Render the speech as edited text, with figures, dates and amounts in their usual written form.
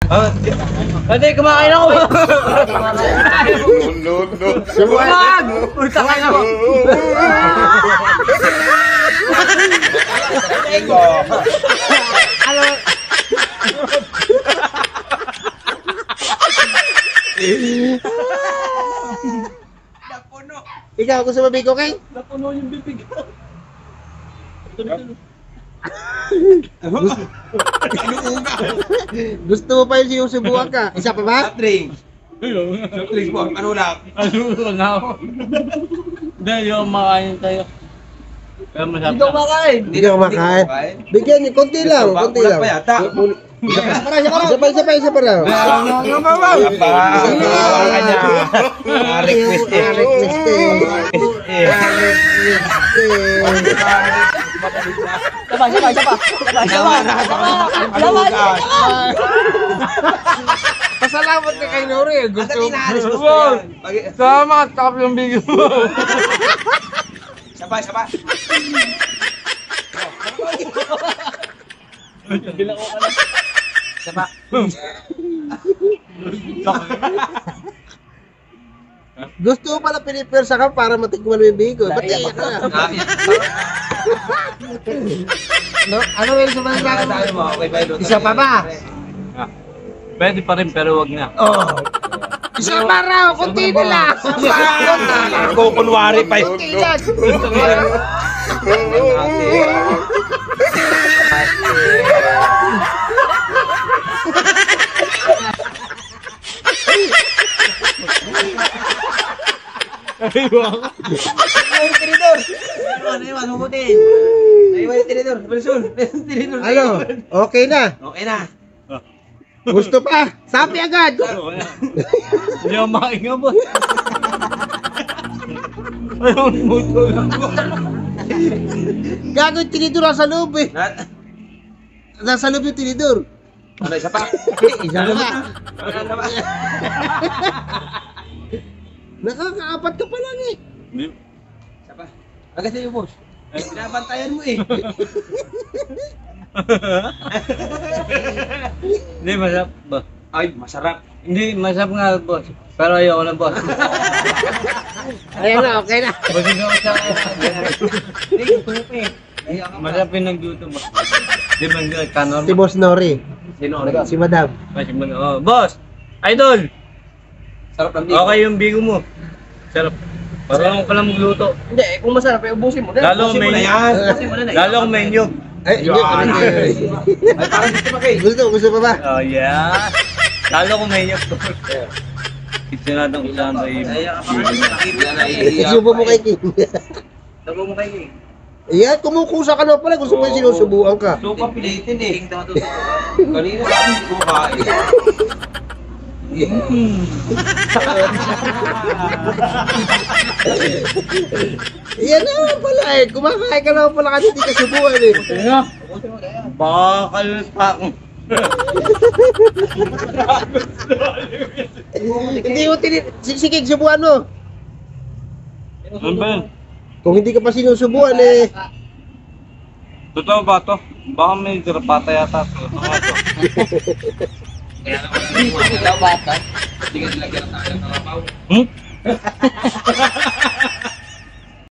Hindi, kumakain ako. No. Wag! Ulta kain ako. Ano? Ikaw, gusto mo bigo kay? Napuno yung bibig. Gusto mo pa yung sinusubukan ka? Isa pa ba? Drink po, ano lang? Ano na ako? Hindi, yung makain tayo. Pero masarap Hindi ko makain. Hindi ka kumakain. Bigyan niyo, konti lang, konti lang. pa yata. Isa pa lang. Request Sabay. Pasalamat ka kay Nori. Gusto mo. Salamat, tapos yung bigyan mo. Sabay. Gusto mo pala pinipirsa ka para matikman mo yung bigo. Ba't iyak ka na? No? Ano yung sumalit ka? Isa pa ba? Pwede pa rin, pero wag na. Isa pa raw, konti na lang. Kukunwari pa yun. Konti lang. Ano? Okay na? Okay na. Gusto pa? Sabi agad. Hindi ako makain boss. Ayun, muto lang. Gago yung tinidor nasa loob eh. Nasa loob yung tinidor. Ano, isa pa? Isa na ba? Ano ba? Nakakaapat ka pa lang eh. Isa pa. Agad sa'yo, boss. Binabantayan mo eh. Hindi, masarap boss. Ay, masarap. Hindi, masarap nga boss. Pero ayoko na boss. Ayan na, okay na. Basig ako sa Hindi, gusto mo pa eh. masarap yung nagluto boss. Di ba nga, kanon? Si Boss Nori. Sino? Si Madam. Oh, boss! Idol! Sarap ng bigo. Okay yung bigo mo. Sarap. Parang ka lang magluto. Hindi, kung masarap, ubusin mo. Lalo Ubusin mo may na yan. Ubusin mo na na. Lalo kung may nyug. Ay, hindi. Ay, parang gusto pa kayo. Gusto pa ba? Oh, yeah. Lalo kung may nyug. Isinadong usahan tayo. Isubo mo kay King. Sabi mo kayo eh. Ayan, kumukusa ka na pala. Gusto mo yung sinusubukan ka. So, kapilitin eh. Kanina lang hindi ko kain. Ayan naman pala eh. Kumakain ka naman pala kasi hindi ka subukan eh. Ano? Bakal pa ako. Hindi mo Sige, subukan mo. Ano ba yun? Kung hindi ka pa sinusubukan eh. Totoo ba to? Baka may dirapata yata. Totoo nga to. Kaya naman hindi ka bata. Hindi ka nilagyan ng tayo ng kalabaw. Hmm?